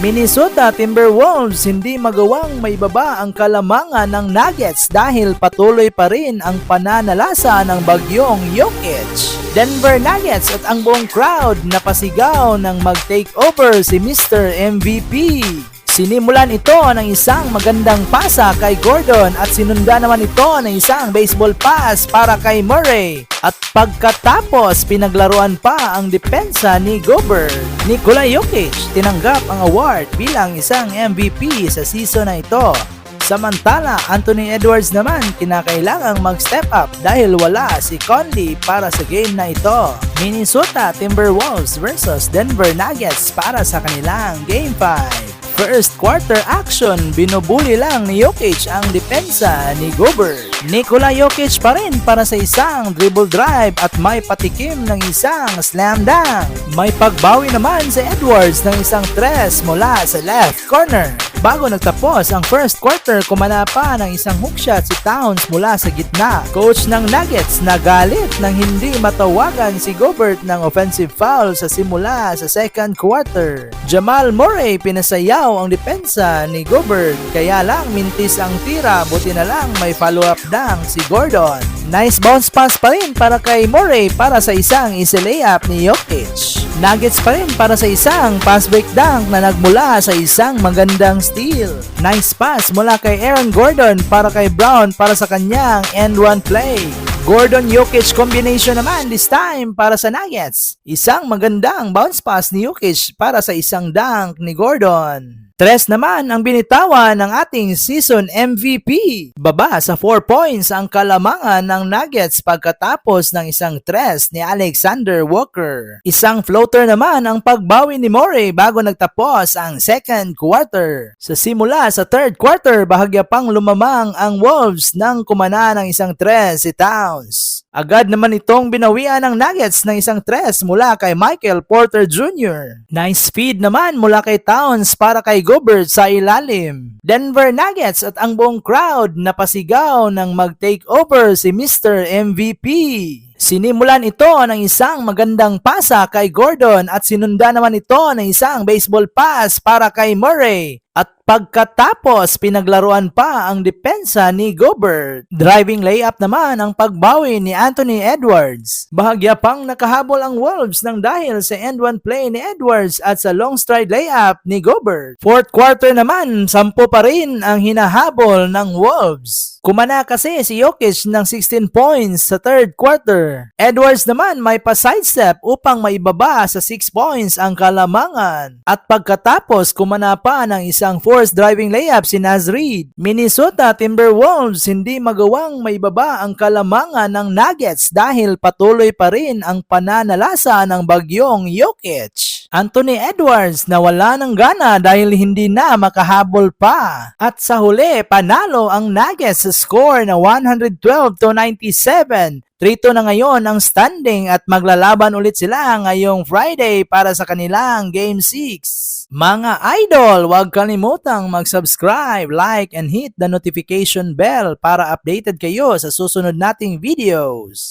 Minnesota Timberwolves hindi magawang maibaba ang kalamangan ng Nuggets dahil patuloy pa rin ang pananalasa ng bagyong Jokic. Denver Nuggets at ang buong crowd napasigaw ng mag-take over si Mr. MVP. Sinimulan ito ng isang magandang pasa kay Gordon at sinunda naman ito ng isang baseball pass para kay Murray. At pagkatapos pinaglaruan pa ang depensa ni Gobert. Nikola Jokic tinanggap ang award bilang isang MVP sa season na ito. Samantala, Anthony Edwards naman kinakailangang mag-step up dahil wala si Conley para sa game na ito. Minnesota Timberwolves versus Denver Nuggets para sa kanilang Game 5. First quarter action, binubuli lang ni Jokic ang depensa ni Gobert. Nikola Jokic pa rin para sa isang dribble drive at may patikim ng isang slam dunk. May pagbawi naman sa Edwards ng isang tres mula sa left corner. Bago nagtapos ang first quarter, kumana pa ng isang hook shot si Towns mula sa gitna. Coach ng Nuggets nagalit nang hindi matawagan si Gobert ng offensive foul sa simula sa second quarter. Jamal Murray pinasayaw ang depensa ni Gobert, kaya lang mintis ang tira, buti na lang may follow-up dunk si Gordon. Nice bounce pass pa rin para kay Murray para sa isang easy layup ni Jokic. Nuggets pa rin para sa isang pass break dunk na nagmula sa isang magandang steal. Nice pass mula kay Aaron Gordon para kay Brown para sa kanyang end one play. Gordon-Jokic combination naman this time para sa Nuggets. Isang magandang bounce pass ni Jokic para sa isang dunk ni Gordon. Tres naman ang binitawan ng ating season MVP. Baba sa 4 points ang kalamangan ng Nuggets pagkatapos ng isang tres ni Alexander Walker. Isang floater naman ang pagbawi ni Murray bago nagtapos ang second quarter. Sa simula sa third quarter, bahagya pang lumamang ang Wolves nang kumana ng isang tres si Towns. Agad naman itong binawian ng Nuggets ng isang tres mula kay Michael Porter Jr. Nice feed naman mula kay Towns para kay Gobert sa ilalim. Denver Nuggets at ang buong crowd napasigaw ng mag-take over si Mr. MVP. Sinimulan ito ng isang magandang pasa kay Gordon at sinunda naman ito ng isang baseball pass para kay Murray. At pagkatapos pinaglaruan pa ang depensa ni Gobert. Driving layup naman ang pagbawi ni Anthony Edwards. Bahagya pang nakahabol ang Wolves nang dahil sa end one play ni Edwards at sa long stride layup ni Gobert. Fourth quarter naman, 10 pa rin ang hinahabol ng Wolves. Kumana kasi si Jokic ng 16 points sa third quarter. Edwards naman may pa-sidestep upang maibaba sa 6 points ang kalamangan. At pagkatapos kumana pa ng isang forced driving layup si Naz Reid. Minnesota Timberwolves hindi magawang maibaba ang kalamangan ng Nuggets dahil patuloy pa rin ang pananalasa ng bagyong Jokic. Anthony Edwards na wala ng gana dahil hindi na makahabol pa. At sa huli, panalo ang Nuggets sa score na 112-97. 3-2 na ngayon ang standing at maglalaban ulit sila ngayong Friday para sa kanilang Game 6. Mga idol, huwag kalimutang mag-subscribe, like, and hit the notification bell para updated kayo sa susunod nating videos.